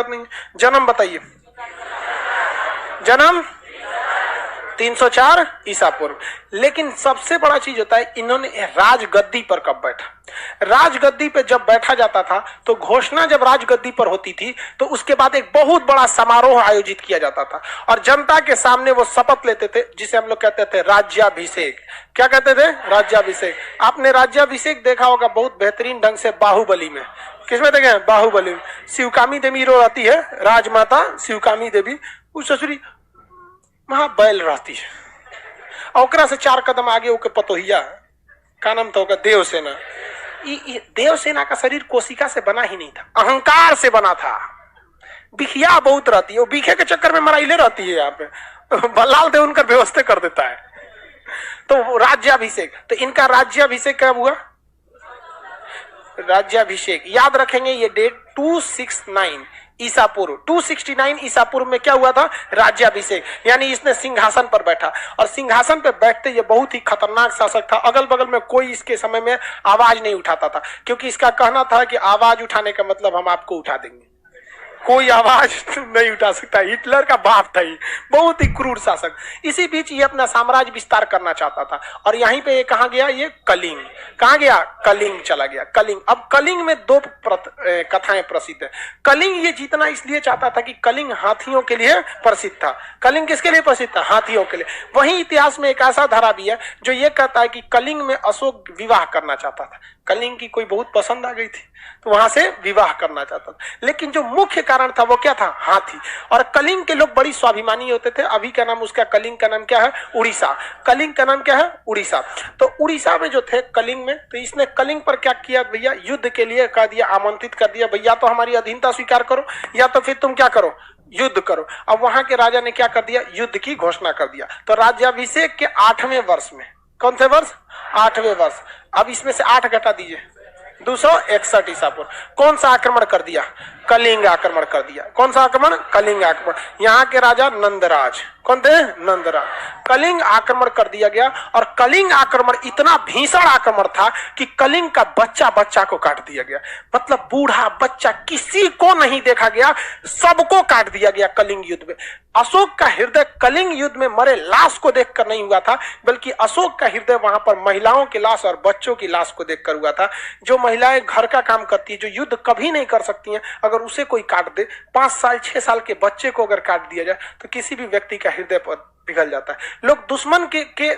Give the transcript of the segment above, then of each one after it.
नहीं। जन्म बताइए, जन्म 304 ईसा पूर्व। लेकिन सबसे बड़ा चीज होता है, इन्होंने राजगद्दी पर कब बैठा। राजगद्दी पे जब बैठा जाता था तो घोषणा जब राजगद्दी पर होती थी तो उसके बाद एक बहुत बड़ा समारोह आयोजित किया जाता था और जनता के सामने वो शपथ लेते थे, जिसे हम लोग कहते थे राज्याभिषेक। क्या कहते थे? राज्याभिषेक। आपने राज्याभिषेक देखा होगा बहुत बेहतरीन ढंग से बाहुबली में। किसमें देखे? बाहुबली में। शिवकामी देवी रो रहती है, राजमाता शिवकामी देवी, उस ससुरी वहां बैल रहती है और ओकरा से 4 कदम आगे ओके पतोहिया, का नाम था? देवसेना। देवसेना का शरीर कोशिका से बना ही नहीं था, अहंकार से बना था। बिखिया बहुत रहती है, वो बिखे के चक्कर में मराइले रहती है। यहाँ पे बल्लाल देव उनका व्यवस्था कर देता है। तो राज्याभिषेक, तो इनका राज्याभिषेक कब हुआ? राज्याभिषेक याद रखेंगे, ये डेट 269 ईसा पूर्व। 269 ईसा पूर्व में क्या हुआ था? राज्याभिषेक। यानी इसने सिंहासन पर बैठा और सिंहासन पर बैठते ये बहुत ही खतरनाक शासक था। अगल बगल में कोई इसके समय में आवाज नहीं उठाता था, क्योंकि इसका कहना था कि आवाज उठाने का मतलब हम आपको उठा देंगे, कोई आवाज नहीं उठा सकता। हिटलर का बाप था ये, बहुत ही क्रूर शासक। इसी बीच ये अपना साम्राज्य विस्तार करना चाहता था और यहीं पे ये कहाँ गया? ये कलिंग। कहाँ गया? कलिंग चला गया। कलिंग। अब कलिंग में 2 कथाएं प्रसिद्ध है। कलिंग ये जीतना इसलिए चाहता था कि कलिंग हाथियों के लिए प्रसिद्ध था। कलिंग किसके लिए प्रसिद्ध था? हाथियों के लिए। वहीं इतिहास में एक ऐसा धारा भी है जो ये कहता है कि कलिंग में अशोक विवाह करना चाहता था। कलिंग की कोई बहुत पसंद आ गई थी तो वहां से विवाह करना चाहता था। लेकिन जो मुख्य कारण था वो क्या था? हाथी। और कलिंग के लोग बड़ी स्वाभिमानी होते थे। अभी का नाम उसका, कलिंग का नाम क्या है? उड़ीसा। कलिंग का नाम क्या है? उड़ीसा। तो उड़ीसा में जो थे कलिंग में, तो इसने कलिंग पर क्या किया भैया? युद्ध के लिए कह दिया, आमंत्रित कर दिया, भैया तो हमारी अधीनता स्वीकार करो या तो फिर तुम क्या करो? युद्ध करो। अब वहां के राजा ने क्या कर दिया? युद्ध की घोषणा कर दिया। तो राज्याभिषेक के 8वें वर्ष में, कौन से वर्ष? 8वें वर्ष। अब इसमें से 8 घटा दीजिए, 261 ईसा पूर्व। कौन सा आक्रमण कर दिया? कलिंग आक्रमण कर दिया। कौन सा आक्रमण? कलिंग आक्रमण। यहाँ के राजा नंदराज। कौन थे? नंदराज। कलिंग आक्रमण कर दिया गया और कलिंग आक्रमण इतना भीषण आक्रमण था कि कलिंग का बच्चा बच्चा को काट दिया गया। मतलब बूढ़ा बच्चा किसी को नहीं देखा गया, सबको काट दिया गया कलिंग युद्ध में। अशोक का हृदय कलिंग युद्ध में मरे लाश को देखकर नहीं हुआ था, बल्कि अशोक का हृदय वहां पर महिलाओं की लाश और बच्चों की लाश को देखकर हुआ था। जो महिलाएं घर का काम करती है, जो युद्ध कभी नहीं कर सकती हैं, अगर उसे कोई काट दे, 5 साल 6 साल के बच्चे को अगर काट दिया जाए तो किसी भी व्यक्ति का हृदय पर पिघल जाता है। लोग दुश्मन के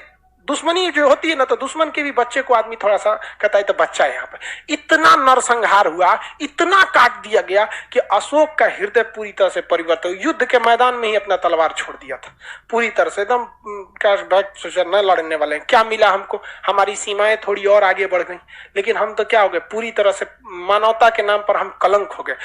दुश्मनी जो होती है ना, तो दुश्मन के भी बच्चे को आदमी थोड़ा सा कहता है तो बच्चा है। यहाँ पे इतना नरसंहार हुआ, इतना काट दिया गया कि अशोक का हृदय पूरी तरह से परिवर्तन, युद्ध के मैदान में ही अपना तलवार छोड़ दिया था पूरी तरह से। एकदम न लड़ने वाले हैं, क्या मिला हमको? हमारी सीमाएं थोड़ी और आगे बढ़ गई, लेकिन हम तो क्या हो गए? पूरी तरह से मानवता के नाम पर हम कलंक हो गए।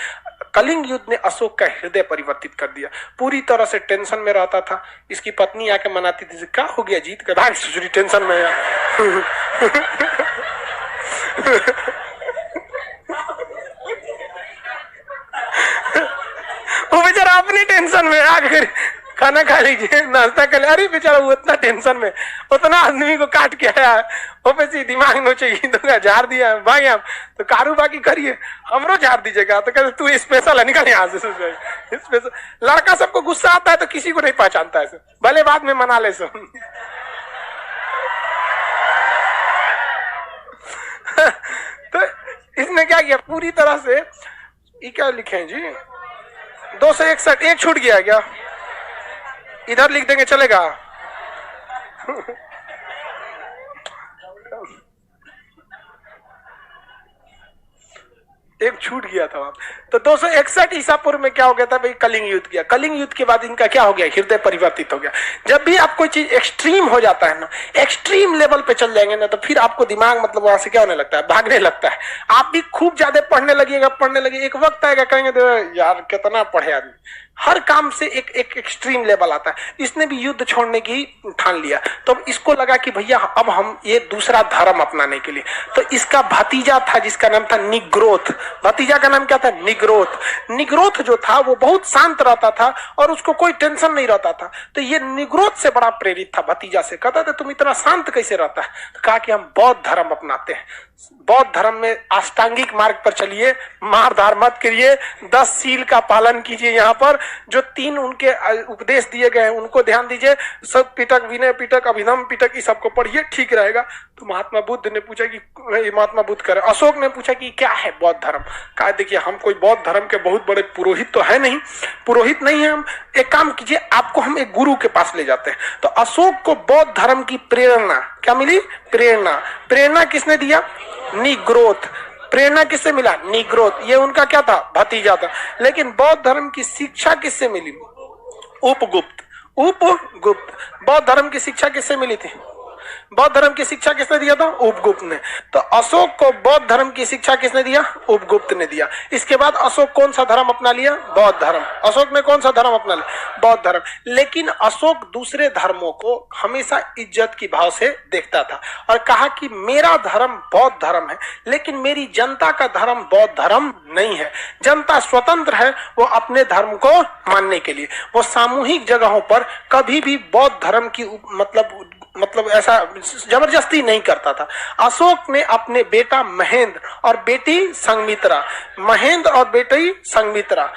कलिंग युद्ध ने अशोक का हृदय परिवर्तित कर दिया। पूरी तरह से टेंशन में रहता था। इसकी पत्नी आके मनाती थी, क्या हो गया? जीत कर भाग, ससुरी टेंशन में है। वो बेचारा अपनी टेंशन में आकर खाना खा लीजिए, नाश्ता कर ले, अरे बेचारा वो उतना टेंशन में, उतना आदमी को काट के आया, वो पे दिमाग नोचेगी तो झाड़ दिया भाई आप तो कारू बाकी करिए, हमरो झाड़ दीजिएगा। तो कहते तू स्पेशल है, निकल यहाँ से। स्पेशल लड़का सबको गुस्सा आता है तो किसी को नहीं पहचानता है, भले बाद में मना ले सो। तो इसने क्या किया? पूरी तरह से, ये क्या लिखे जी? 261, एक छूट गया क्या? इधर लिख देंगे चलेगा? एक छूट गया था वहां। तो 261 ईसा पूर्व में क्या हो गया था भाई? कलिंग युद्ध किया। कलिंग युद्ध के बाद इनका क्या हो गया? हृदय परिवर्तित हो गया। जब भी आप कोई चीज एक्सट्रीम हो जाता है ना, एक्सट्रीम लेवल पे चल जाएंगे ना, तो फिर आपको दिमाग मतलब वहां से क्या होने लगता है? भागने लगता है। आप भी खूब ज्यादा पढ़ने लगिएगा, एक वक्त आएगा कहेंगे यार कितना पढ़े आदमी। हर काम से एक एक्सट्रीम लेवल आता है। इसने भी युद्ध छोड़ने की ठान लिया। तो इसको लगा कि भैया अब हम ये दूसरा धर्म अपनाने के लिए, तो इसका भतीजा था जिसका नाम था निग्रोथ। भतीजा का नाम क्या था? निग्रोथ। निग्रोथ जो था वो बहुत शांत रहता था और उसको कोई टेंशन नहीं रहता था। तो ये निग्रोथ से बड़ा प्रेरित था भतीजा से, कहता था तुम इतना शांत कैसे रहता है? तो कहा कि हम बौद्ध धर्म अपनाते हैं। बौद्ध धर्म में अष्टांगिक मार्ग पर चलिए, मार धार मत करिए, 10 शील का पालन कीजिए। यहाँ पर जो 3 उनके उपदेश दिए गए हैं उनको ध्यान दीजिए। सब पिटक, विनय पिटक, अभिनव पिटक, इस सबको पढ़िए, ठीक रहेगा। तो महात्मा बुद्ध ने पूछा कि महात्मा बुद्ध करे, अशोक ने पूछा कि क्या है बौद्ध धर्म। कहा देखिए हम कोई बौद्ध धर्म के बहुत बड़े पुरोहित तो है नहीं, पुरोहित नहीं है हम, एक काम कीजिए आपको हम एक गुरु के पास ले जाते हैं। तो अशोक को बौद्ध धर्म की प्रेरणा क्या मिली? प्रेरणा। प्रेरणा किसने दिया? निग्रोथ। प्रेरणा किससे मिला? निग्रोथ। ये उनका क्या था? भतीजा था। लेकिन बौद्ध धर्म की शिक्षा किससे मिली? उपगुप्त। उपगुप्त। बौद्ध धर्म की शिक्षा किससे मिली थी? बौद्ध धर्म की शिक्षा किसने दिया था? उपगुप्त ने। तो अशोक को बौद्ध धर्म की शिक्षा किसने दिया? उपगुप्त ने दिया। इसके बाद अशोक कौन सा धर्म अपना लिया? बौद्ध धर्म। अशोक ने कौन सा धर्म अपना लिया? बौद्ध धर्म। लेकिन अशोक दूसरे धर्मों को हमेशा इज्जत की भाव से देखता था और कहा कि मेरा धर्म बौद्ध धर्म है, लेकिन मेरी जनता का धर्म बौद्ध धर्म नहीं है। जनता स्वतंत्र है वो अपने धर्म को मानने के लिए। वो सामूहिक जगहों पर कभी भी बौद्ध धर्म की मतलब ऐसा जबरदस्ती नहीं करता था। अशोक ने अपने बेटा महेंद्र और बेटी संघमित्रा, महेंद्र और बेटी संघमित्रा,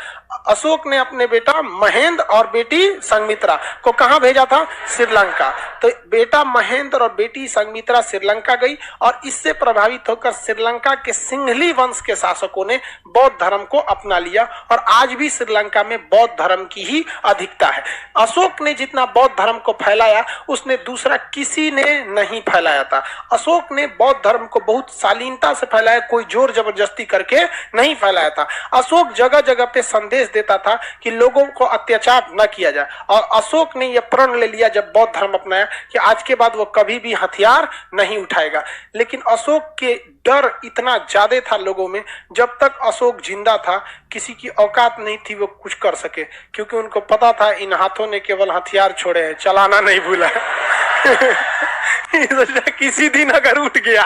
अशोक ने अपने बेटा महेंद्र और बेटी संघमित्रा को कहां भेजा था? श्रीलंका। तो बेटा महेंद्र और बेटी संघमित्रा श्रीलंका गई और इससे प्रभावित होकर श्रीलंका के सिंघली वंश के शासकों ने बौद्ध धर्म को अपना लिया और आज भी श्रीलंका में बौद्ध धर्म की ही अधिकता है। अशोक ने जितना बौद्ध धर्म को फैलाया उसने दूसरा किसी ने नहीं फैलाया था। अशोक ने बौद्ध धर्म को बहुत शालीनता से फैलाया, कोई जोर जबरदस्ती करके नहीं फैलाया था। अशोक जगह जगह पे संदेश देता था कि लोगों को अत्याचार न किया जाए और अशोक ने यह प्रण ले लिया जब बौद्ध धर्म अपनाया कि आज के बाद वो कभी भी हथियार नहीं उठाएगा। लेकिन अशोक के डर इतना ज्यादा था लोगों में, जब तक अशोक जिंदा था किसी की औकात नहीं थी वो कुछ कर सके, क्योंकि उनको पता था इन हाथों ने केवल हथियार छोड़े हैं, चलाना नहीं भूला। किसी दिन अगर उठ गया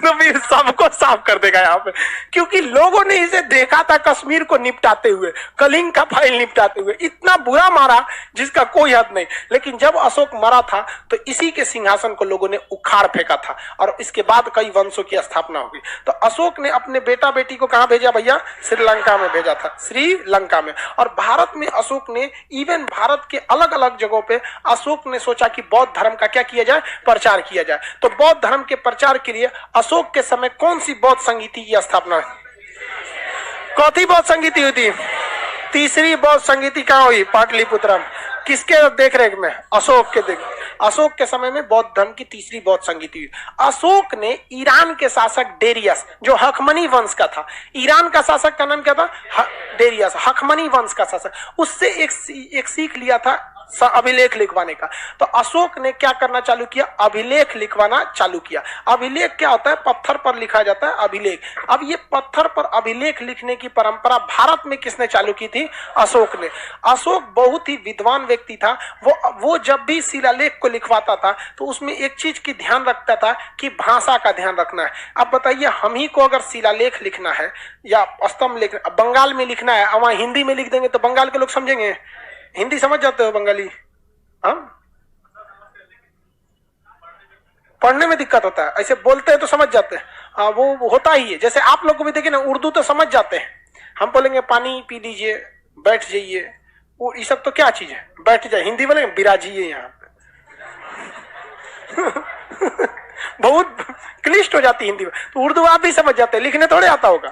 तो फिर सबको साफ कर देगा यहाँ पे, क्योंकि लोगों ने इसे देखा था कश्मीर को निपटाते हुए, कलिंग का फाइल निपटाते हुए, इतना बुरा मारा जिसका कोई हद नहीं। लेकिन जब अशोक मरा था तो इसी के सिंहासन को लोगों ने उखाड़ फेंका था और इसके बाद कई वंशों की स्थापना होगी। तो अशोक ने अपने बेटा बेटी को कहां भेजा भैया? श्रीलंका में भेजा था, श्रीलंका में। और भारत में अशोक ने इवन भारत के अलग अलग जगहों पे अशोक ने सोचा कि बौद्ध धर्म का क्या किया जाए? प्रचार किया जाए। तो बौद्ध धर्म के प्रचार के लिए अशोक के समय कौन सी बौद्ध संगीति की स्थापना हुई? कौन बौद्ध संगीति हुई थी? तीसरी बौद्ध संगीति कहां हुई? पाटलिपुत्र। किसके देख रेख में? अशोक के देख। अशोक के समय में बौद्ध धर्म की तीसरी बौद्ध संगीति हुई। अशोक ने ईरान के शासक डेरियस, जो हकमनी वंश का था, ईरान का शासक का नाम क्या था? डेरियस, हकमनी वंश का शासक, उससे एक सीख लिया था अभिलेख लिखवाने का। तो अशोक ने क्या करना चालू किया? अभिलेख लिखवाना चालू किया। अभिलेख क्या होता है? पत्थर पर लिखा जाता है अभिलेख। अब ये पत्थर पर अभिलेख लिखने की परंपरा भारत में किसने चालू की थी? अशोक ने। अशोक बहुत ही विद्वान व्यक्ति था। वो जब भी शिलालेख को लिखवाता था तो उसमें एक चीज की ध्यान रखता था कि भाषा का ध्यान रखना है। अब बताइए हम ही को अगर शिलालेख लिखना है या स्तंभ लिखना, बंगाल में लिखना है, वहां हिंदी में लिख देंगे तो बंगाल के लोग समझेंगे? हिंदी समझ जाते हो बंगाली? हाँ, पढ़ने में दिक्कत होता है, ऐसे बोलते हैं तो समझ जाते हैं। हाँ, वो होता ही है। जैसे आप लोग को भी देखिए ना, उर्दू तो समझ जाते हैं। हम बोलेंगे पानी पी लीजिए, बैठ जाइए, वो ये सब तो क्या चीज है? बैठ जाए। हिंदी बोलेंगे बिराजिए यहाँ पे। बहुत क्लिष्ट हो जाती है हिंदी में। तो उर्दू आप भी समझ जाते हैं, लिखने थोड़े आता होगा।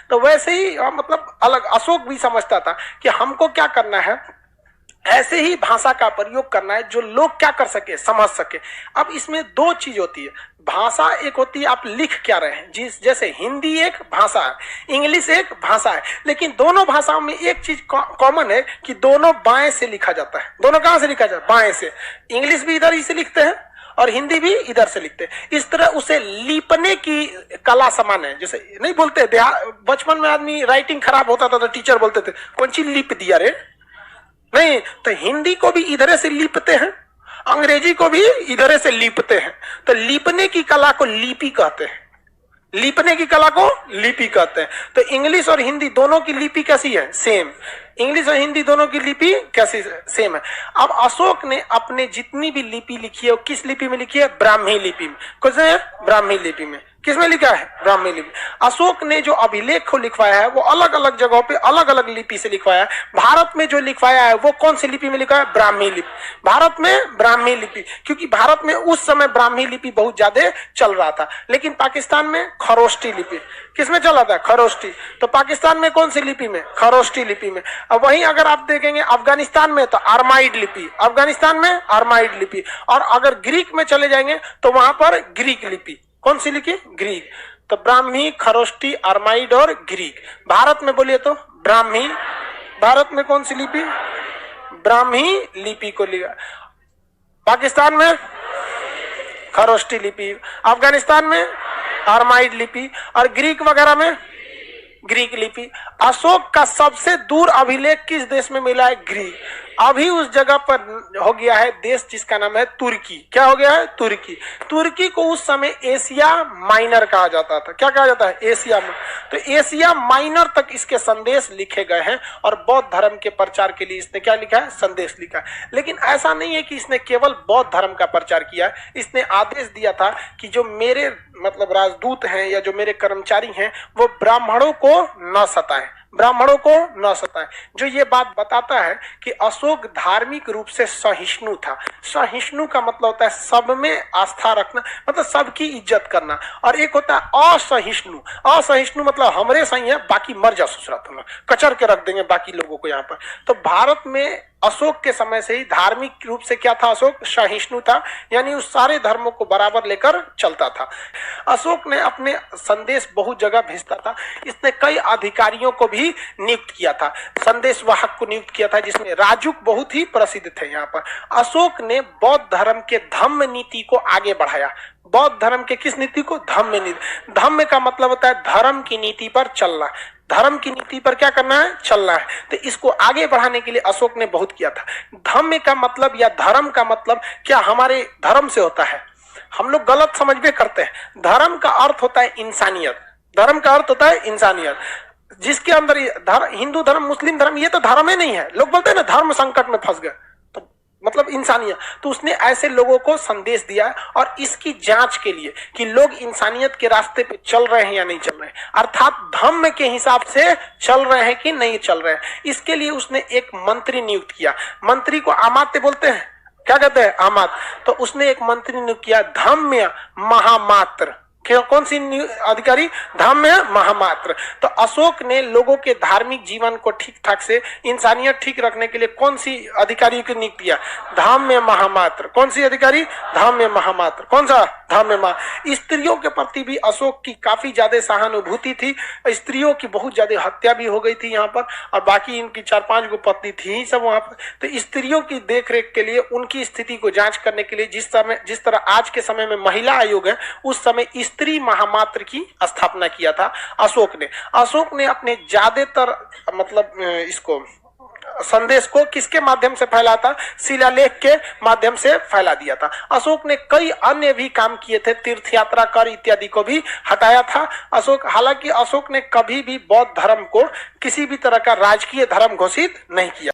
तो वैसे ही मतलब अलग अशोक भी समझता था कि हमको क्या करना है, ऐसे ही भाषा का प्रयोग करना है जो लोग क्या कर सके, समझ सके। अब इसमें दो चीज होती है। भाषा एक होती है आप लिख क्या रहे हैं, जैसे हिंदी एक भाषा है, इंग्लिश एक भाषा है, लेकिन दोनों भाषाओं में एक चीज कॉमन है कि दोनों बाएं से लिखा जाता है। दोनों कहां से लिखा जाता है? बाएं से। इंग्लिश भी इधर ही से लिखते हैं और हिंदी भी इधर से लिखते हैं। इस तरह उसे लिपने की कला समान है। जैसे नहीं बोलते, बचपन में आदमी राइटिंग खराब होता था तो टीचर बोलते थे कौन सी लिप दिया रे, नहीं। तो हिंदी को भी इधर से लिपते हैं, अंग्रेजी को भी इधर से लिपते हैं। तो लिपने की कला को लिपि कहते हैं, लिपने की कला को लिपि कहते हैं। तो इंग्लिश और हिंदी दोनों की लिपि कैसी है? सेम। इंग्लिश और हिंदी दोनों की लिपि कैसी? सेम है। अब अशोक ने अपने जितनी भी लिपि लिखी है वो किस लिपि में लिखी है? ब्राह्मी लिपि में। कौन से? ब्राह्मी लिपि में। किसमें लिखा है? ब्राह्मी लिपि। अशोक ने जो अभिलेख को लिखवाया है वो अलग अलग जगहों पे अलग अलग लिपि से लिखवाया है। भारत में जो लिखवाया है वो कौन सी लिपि में लिखा है? ब्राह्मी लिपि। भारत में ब्राह्मी लिपि, क्योंकि भारत में उस समय ब्राह्मी लिपि बहुत ज्यादा चल रहा था। लेकिन पाकिस्तान में खरोष्टी लिपि। किसमें चला था? खरोष्टी। तो पाकिस्तान में कौन सी लिपि में? खरोष्टी लिपि में। अब वहीं अगर आप देखेंगे अफगानिस्तान में तो अरमाइड लिपि, अफगानिस्तान में अरमाइड लिपि। और अगर ग्रीक में चले जाएंगे तो वहां पर ग्रीक लिपि। कौन सी लिपि? ग्रीक। तो ब्राह्मी, खरोष्टी, अरमाइड और ग्रीक। भारत में बोलिए तो ब्राह्मी। भारत में कौन सी लिपि? ब्राह्मी लिपि को लिखा। पाकिस्तान में खरोष्टी लिपि, अफगानिस्तान में अरमाइड लिपि और ग्रीक वगैरह में ग्रीक लिपि। अशोक का सबसे दूर अभिलेख किस देश में मिला है? ग्रीक। अभी उस जगह पर हो गया है देश जिसका नाम है तुर्की। क्या हो गया है? तुर्की। तुर्की को उस समय एशिया माइनर कहा जाता था। क्या कहा जाता है? एशिया में। तो एशिया माइनर तक इसके संदेश लिखे गए हैं और बौद्ध धर्म के प्रचार के लिए इसने क्या लिखा है? संदेश लिखा है। लेकिन ऐसा नहीं है कि इसने केवल बौद्ध धर्म का प्रचार किया है। इसने आदेश दिया था कि जो मेरे मतलब राजदूत हैं या जो मेरे कर्मचारी हैं वो ब्राह्मणों को न सताएं, ब्राह्मणों को न सताएं। जो ये बात बताता है कि अशोक धार्मिक रूप से सहिष्णु था। सहिष्णु का मतलब होता है सब में आस्था रखना, मतलब सबकी इज्जत करना। और एक होता है असहिष्णु। असहिष्णु मतलब हमरे सही है, बाकी मर जा ससुरा, तुम कचर के रख देंगे बाकी लोगों को यहाँ पर। तो भारत में अशोक के समय से ही धार्मिक रूप से क्या था? अशोक सहिष्णु था, यानी उस सारे धर्मों को बराबर लेकर चलता था। अशोक ने अपने संदेश बहुत जगह भेजता था। इसने कई अधिकारियों को भी नियुक्त किया था, संदेश वाहक को नियुक्त किया था, जिसमें राजुक बहुत ही प्रसिद्ध थे। यहाँ पर अशोक ने बौद्ध धर्म के धम्म नीति को आगे बढ़ाया। बौद्ध धर्म के किस नीति को? धम्म नीति। धम्म का मतलब होता है धर्म की नीति पर चलना। धर्म की नीति पर क्या करना है? चलना है। तो इसको आगे बढ़ाने के लिए अशोक ने बहुत किया था। धम्म का मतलब या धर्म का मतलब क्या हमारे धर्म से होता है? हम लोग गलत समझ में करते हैं। धर्म का अर्थ होता है इंसानियत। धर्म का अर्थ होता है इंसानियत, जिसके अंदर हिंदू धर्म, मुस्लिम धर्म, ये तो धर्म ही नहीं है। लोग बोलते हैं ना धर्म संकट में फंस गए, तो मतलब इंसानियत। तो उसने ऐसे लोगों को संदेश दिया और इसकी जांच के लिए कि लोग इंसानियत के रास्ते पे चल रहे हैं या नहीं चल रहे हैं, अर्थात धम्म के हिसाब से चल रहे हैं कि नहीं चल रहे हैं। इसके लिए उसने एक मंत्री नियुक्त किया। मंत्री को अमात्य बोलते हैं। क्या कहते हैं? अमात्य। तो उसने एक मंत्री नियुक्त किया, धम्म महामात्र। कौन सी अधिकारी? धम्म महामात्र। तो अशोक ने लोगों के धार्मिक जीवन को ठीक ठाक से, इंसानियत ठीक रखने के लिए कौन सी अधिकारी को नियुक्त किया? धम्म महामात्र। कौन सी अधिकारी? धम्म महामात्र। कौन सा? धम्म महा। स्त्रियों के प्रति भी अशोक की काफी ज्यादा सहानुभूति थी। स्त्रियों की बहुत ज्यादा हत्या भी हो गई थी यहाँ पर, और बाकी इनकी 4-5 गो पत्नी थी ही सब वहां पर। तो स्त्रियों की देखरेख के लिए, उनकी स्थिति को जांच करने के लिए जिस तरह आज के समय में महिला आयोग है, उस समय स्त्री महामात्र की स्थापना किया था अशोक ने। अशोक ने अपने ज्यादातर मतलब इसको संदेश को किसके माध्यम से फैला था? शिलालेख के माध्यम से फैला दिया था। अशोक ने कई अन्य भी काम किए थे, तीर्थ यात्रा कर इत्यादि को भी हटाया था अशोक। हालांकि अशोक ने कभी भी बौद्ध धर्म को किसी भी तरह का राजकीय धर्म घोषित नहीं किया।